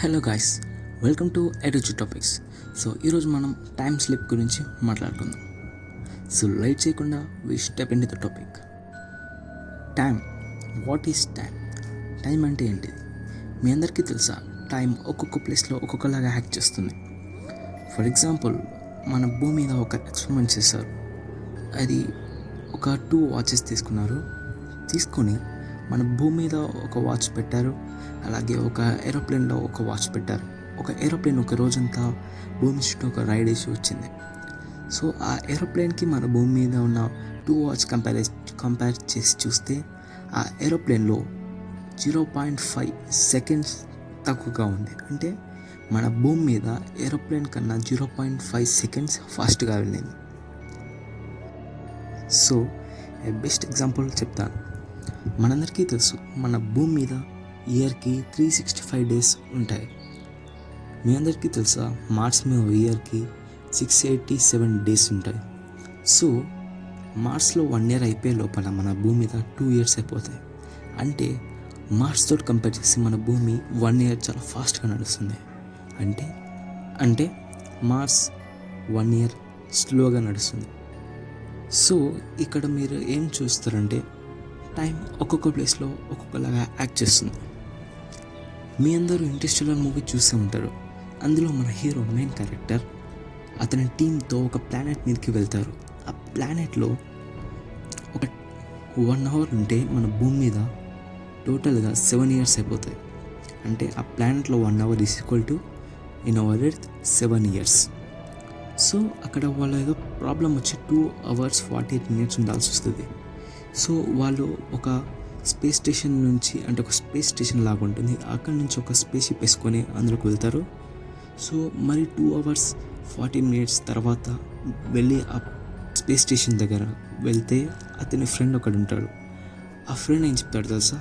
Hello guys, welcome to ఎడ్యుచి topics. So ఈరోజు మనం టైం స్లిప్ గురించి మాట్లాడుకుందాం. సో లైట్ చేయకుండా we step in to the topic. Time. What is time? Time అంటే ఏంటిది? మీ అందరికీ తెలుసా, టైం ఒక్కొక్క ప్లేస్లో ఒక్కొక్కలాగా యాక్ట్ చేస్తుంది. ఫర్ ఎగ్జాంపుల్, మన భూమి మీద ఒక ఎక్స్పెరిమెంట్ చేశారు. అది ఒక 2 వాచెస్ తీసుకొని మన భూమి మీద ఒక వాచ్ పెట్టారు, అలాగే ఒక ఏరోప్లేన్లో ఒక వాచ్ పెట్టారు. ఒక ఏరోప్లేన్ ఒక రోజంతా భూమి చుట్టూ ఒక రైడ్ వేసి వచ్చింది. సో ఆ ఏరోప్లేన్కి మన భూమి మీద ఉన్న 2 వాచ్ కంపేర్ చేసి చూస్తే ఆ ఏరోప్లేన్లో 0.5 సెకండ్స్ తక్కువగా ఉంది. అంటే మన భూమి మీద ఏరోప్లేన్ కన్నా 0.5 సెకండ్స్ ఫాస్ట్గా వెళ్ళింది. సో బెస్ట్ ఎగ్జాంపుల్ చెప్తాను. మనందరికీ తెలుసు, మన భూమి మీద ఇయర్కి 365 డేస్ ఉంటాయి. మీ అందరికీ తెలుసా, మార్స్ మీద ఇయర్కి 687 డేస్ ఉంటాయి. సో మార్స్లో 1 ఇయర్ అయిపోయే లోపల మన భూమి మీద 2 ఇయర్స్ అయిపోతాయి. అంటే మార్స్ తోటి కంపేర్ చేసి మన భూమి 1 ఇయర్ చాలా ఫాస్ట్గా నడుస్తుంది. అంటే మార్స్ 1 ఇయర్ స్లోగా నడుస్తుంది. సో ఇక్కడ మీరు ఏం చూస్తారంటే, టైం ఒక్కొక్క ప్లేస్లో ఒక్కొక్కలాగా యాక్ట్ చేస్తుంది. మీ అందరూ ఇంటర్స్టెల్లార్ మూవీ చూసే ఉంటారు. అందులో మన హీరో, మెయిన్ క్యారెక్టర్, అతని టీంతో ఒక ప్లానెట్ మీదకి వెళ్తారు. ఆ ప్లానెట్లో ఒక 1 అవర్ ఉంటే మన భూమి మీద టోటల్గా 7 ఇయర్స్ అయిపోతాయి. అంటే ఆ ప్లానెట్లో 1 hour is equal to in our earth 7 years. So అక్కడ వాళ్ళ ఏదో ప్రాబ్లం వచ్చి 2 అవర్స్ 48 మినిట్స్ ఉండాల్సి వస్తుంది. సో వాళ్ళు ఒక స్పేస్ స్టేషన్ నుంచి, అంటే ఒక స్పేస్ స్టేషన్ లాగా ఉంటుంది, అక్కడి నుంచి ఒక స్పేస్ షిప్ వేసుకొని అందులోకి వెళ్తారు. సో మరి 2 అవర్స్ 40 మినిట్స్ తర్వాత వెళ్ళి ఆ స్పేస్ స్టేషన్ దగ్గర వెళ్తే అతని ఫ్రెండ్ ఒకడు ఉంటాడు. ఆ ఫ్రెండ్ ఏం చెప్తాడు తెలుసా,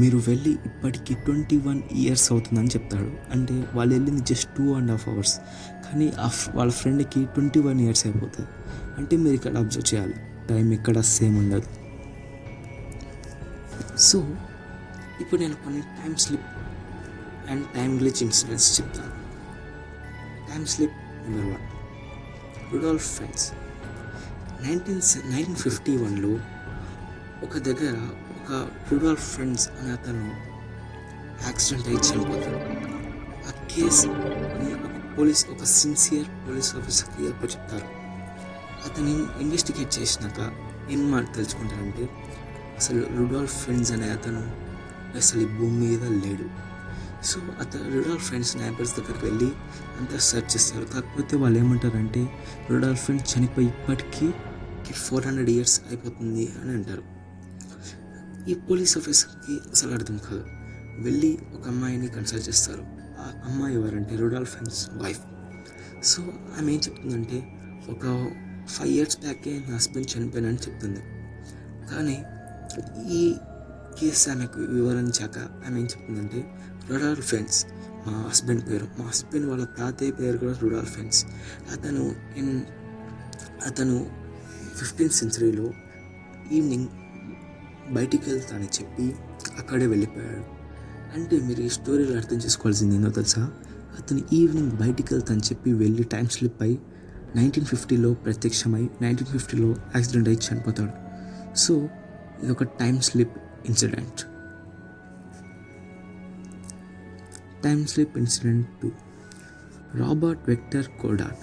మీరు వెళ్ళి ఇప్పటికి 21 ఇయర్స్ అవుతుందని చెప్తాడు. అంటే వాళ్ళు వెళ్ళింది జస్ట్ 2.5 అవర్స్, కానీ వాళ్ళ ఫ్రెండ్కి 21 ఇయర్స్ అయిపోతుంది. అంటే మీరు ఇక్కడ అబ్జర్వ్ చేయాలి, టైం ఇక్కడ సేమ్ ఉండదు. సో ఇప్పుడు నేను కొన్ని time slip and time glitch incidents చెప్తాను. Time slip number 1, Rudolph Fentz. 1951లో ఒక దగ్గర ఒక రుడాల్ఫ్ ఫెన్స్ అనే అతను యాక్సిడెంట్ అయి చనిపోతాడు. ఆ కేసుని ఒక సిన్సియర్ పోలీస్ ఆఫీసర్కి చెప్తారు. అతని ఇన్వెస్టిగేట్ చేసినాక ఏం మాట తెలుసుకుంటారంటే, అసలు రుడాల్ఫ్ ఫెన్స్ అనే అతను అసలు ఈ భూమి మీద లేడు. సో రుడాల్ఫ్ ఫెన్స్ నైబర్స్ దగ్గరికి వెళ్ళి అంతా సెర్చ్ చేస్తారు. కాకపోతే వాళ్ళు ఏమంటారంటే, రుడాల్ఫ్ ఫెన్స్ చనిపోయి ఇప్పటికీ 400 ఇయర్స్ అయిపోతుంది అని అంటారు. ఈ పోలీస్ ఆఫీసర్కి అసలు అర్థం కాదు. వెళ్ళి ఒక అమ్మాయిని కన్సల్ట్ చేస్తారు. ఆ అమ్మాయి ఎవరంటే రుడాల్ఫ్ ఫెన్స్ వైఫ్. సో ఆమె ఏం చెప్తుందంటే, ఒక 5 ఇయర్స్ బ్యాకే నా హస్బెండ్ చనిపోయానని చెప్తుంది. కానీ ఈ కేసు ఆమెకు వివరించాక ఆమె ఏం చెప్తుందంటే, రుడాల్ఫ్ ఫెన్స్ మా హస్బెండ్ వాళ్ళ తాతయ్య పేరు కూడా రుడాల్ఫ్ ఫెన్స్. అతను 15th సెంచరీలో ఈవినింగ్ బయటికి వెళ్తానని చెప్పి అక్కడే వెళ్ళిపోయాడు. అంటే మీరు ఈ స్టోరీలో అర్థం చేసుకోవాల్సింది ఏంటో తెలుసా, అతను ఈవినింగ్ బయటికి వెళ్తానని చెప్పి వెళ్ళి టైం స్లిప్ అయి 1950లో ప్రత్యక్షమై 1950లో యాక్సిడెంట్ అయి చనిపోతాడు. సో ఇదొక time slip incident. Time slip incident 2, Robert Victor Goddard.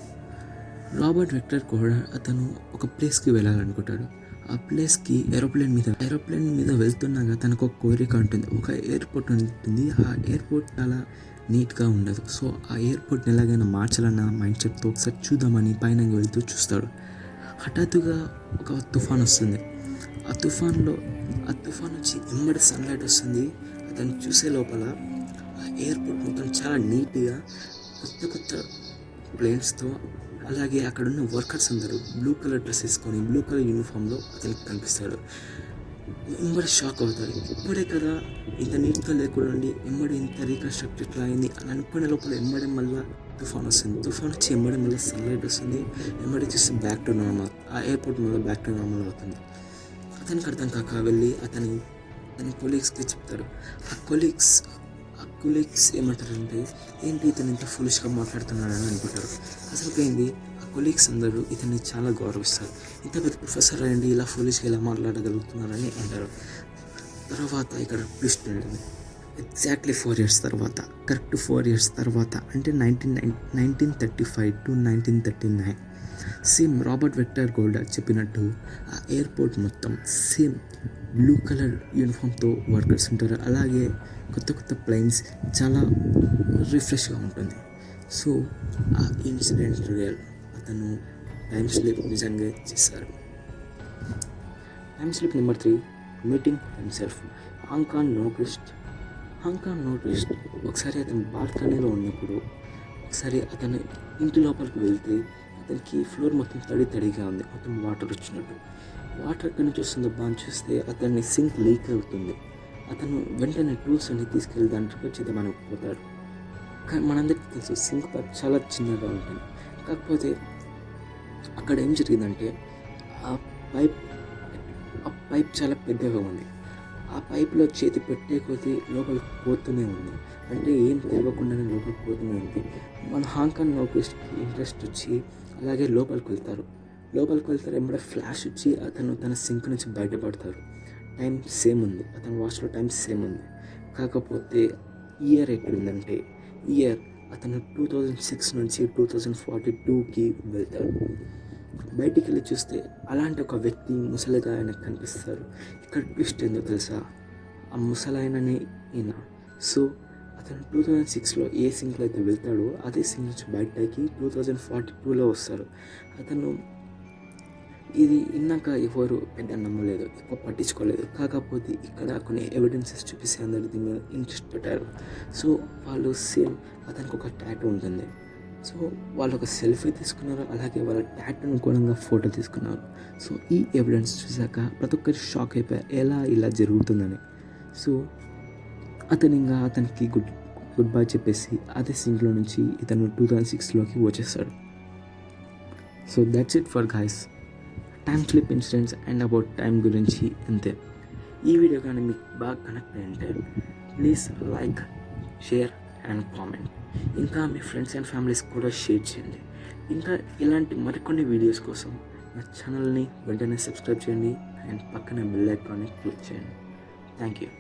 అతను ఒక ప్లేస్కి వెళ్ళాలనుకుంటాడు. ఆ ప్లేస్కి ఏరోప్లేన్ మీద వెళ్తున్నాగా తనకు ఒక కోరిక ఉంటుంది. ఒక ఎయిర్పోర్ట్ ఉంటుంది. ఆ ఎయిర్పోర్ట్ చాలా నీట్గా ఉండదు. సో ఆ ఎయిర్పోర్ట్ని ఎలాగైనా మార్చాలన్న మైండ్ సెట్తో ఒకసారి చూద్దామని పైన వెళ్తూ చూస్తాడు. హఠాత్తుగా ఒక తుఫాన్ వస్తుంది. ఆ తుఫాన్ వచ్చి ఎమ్మడి సన్లైట్ వస్తుంది. అతను చూసే లోపల ఆ ఎయిర్పోర్ట్ మొత్తం చాలా నీట్గా కొత్త ప్లేన్స్తో, అలాగే అక్కడ ఉన్న వర్కర్స్ అందరూ బ్లూ కలర్ డ్రెస్ వేసుకొని బ్లూ కలర్ యూనిఫామ్లో అతనికి కనిపిస్తాడు. ఎమ్మడి షాక్ అవుతాడు. ఇప్పుడే కదా ఇంత నీట్గా లేకుండా ఎమ్మడి ఇంత రీకన్స్ట్రక్ట్ ఎట్లా అయింది అని అనుకునే లోపల ఎమ్మడి మళ్ళీ తుఫాన్ వచ్చి ఎమ్మడి మళ్ళీ సన్లైట్ వస్తుంది. ఎమ్మడి చూసి బ్యాక్ టు నార్మల్, ఆ ఎయిర్పోర్ట్ మళ్ళీ బ్యాక్ టు నార్మల్ అవుతుంది. అతనికి అర్థం కాక వెళ్ళి అతని కొలీగ్స్కి చెప్తాడు. ఆ కొలీగ్స్ ఏమంటారంటే ఏంటి ఇతను ఇంత ఫులిష్గా మాట్లాడుతున్నాడని అనుకుంటారు. అసలు ఏంది ఆ కొలీగ్స్ అందరూ ఇతన్ని చాలా గౌరవిస్తారు. ఇంత పెద్ద ప్రొఫెసర్ అయ్యండి ఇలా ఫులిష్గా ఎలా మాట్లాడగలుగుతున్నారని అంటారు. తర్వాత ఇక్కడ ట్విస్ట్ ఉంటుంది. ఎగ్జాక్ట్లీ 4 years తర్వాత, కరెక్ట్ 4 years తర్వాత, అంటే 1935 to 1939 సేమ్ రాబర్ట్ వెక్టర్ గోల్డర్ చెప్పినట్టు ఆ ఎయిర్పోర్ట్ మొత్తం సేమ్ బ్లూ కలర్ యూనిఫామ్తో వర్కర్స్ ఉంటారు. అలాగే కొత్త కొత్త ప్లైన్స్, చాలా రిఫ్రెష్గా ఉంటుంది. సో ఆ ఇన్సిడెంట్ రియల్. అతను టైమ్ స్లిప్ నిజంగా చేశారు. Time slip number 3, meeting himself. Hong Kong నోటిస్ట్ ఒకసారి అతను బాల్కనీలో ఉన్నప్పుడు ఒకసారి అతను ఇంటి లోపలికి వెళ్తే అతనికి ఫ్లోర్ మొత్తం తడిగా ఉంది, మొత్తం వాటర్ వచ్చినట్టు. వాటర్ ఎక్కడి నుంచి వస్తుందో బాగా చూస్తే అతన్ని సింక్ లీక్ అవుతుంది. అతను వెంటనే టూల్స్ అన్ని తీసుకెళ్ళి దాంట్లో చేద్దామని పోతాడు. కానీ మనందరికీ తెలుసు సింక్ పైప్ చాలా చిన్నగా ఉంటుంది. కాకపోతే అక్కడ ఏం జరిగిందంటే ఆ పైప్ చాలా పెద్దగా ఉంది. ఆ పైప్లో చేతి పెట్టే కొద్దీ లోపలికి పోతూనే ఉంది. అంటే ఏం తెలియకుండానే లోపలికి పోతూనే ఉంది. మన హాంకాంగ్ నోటిస్ట్కి ఇంట్రెస్ట్ వచ్చి అలాగే లోపలికి వెళ్తారు. ఎంబడే ఫ్లాష్ వచ్చి అతను తన సింక్ నుంచి బయటపడతారు. టైం సేమ్ ఉంది, అతని వాచ్లో టైం సేమ్ ఉంది. కాకపోతే ఇయర్ ఎక్కడుందంటే అతను 2006 నుంచి 2042కి వెళ్తాడు. బయటికి వెళ్ళి చూస్తే అలాంటి ఒక వ్యక్తి ముసలిగా ఆయనకు కనిపిస్తారు. ఇక్కడ ట్విస్ట్ ఏందో తెలుసా, ఆ ముసలాయనని ఈయన. సో అతను 2006లో ఏ సింక్లో అయితే వెళ్తాడో అదే సింక్ నుంచి బయటకి 2042లో వస్తారు. అతను ఇది విన్నాక ఎవరు పెద్ద నమ్మలేదు, ఎక్కువ పట్టించుకోలేదు. కాకపోతే ఇక్కడ కొన్ని ఎవిడెన్సెస్ చూపిస్తే అందరు దీని మీద ఇంట్రెస్ట్ పెట్టారు. సో వాళ్ళు సేమ్ అతనికి ఒక టాటూ ఉంటుంది. సో వాళ్ళు ఒక సెల్ఫీ తీసుకున్నారు, అలాగే వాళ్ళ టాటూను కూడా ఫోటో తీసుకున్నారు. సో ఈ ఎవిడెన్స్ చూసాక ప్రతి ఒక్కరు షాక్ అయిపోయారు, ఎలా ఇలా జరుగుతుందని. సో అతనికి గుడ్ బై చెప్పేసి అదే సింక్లో నుంచి ఇతను 2006లోకి వచ్చేస్తాడు. So that's it for guys, time slip incidents and about time గురించి అంతే. ఈ వీడియో కానీ మీకు బాగా కనెక్ట్ అయ్యింటే please like, share and comment. ఇంకా మీ ఫ్రెండ్స్ అండ్ ఫ్యామిలీస్ కూడా షేర్ చేయండి. ఇంకా ఇలాంటి మరికొన్ని వీడియోస్ కోసం నా ఛానల్ని వెంటనే సబ్స్క్రైబ్ చేయండి అండ్ పక్కన బెల్ ఐకాన్ని క్లిక్ చేయండి. Thank you.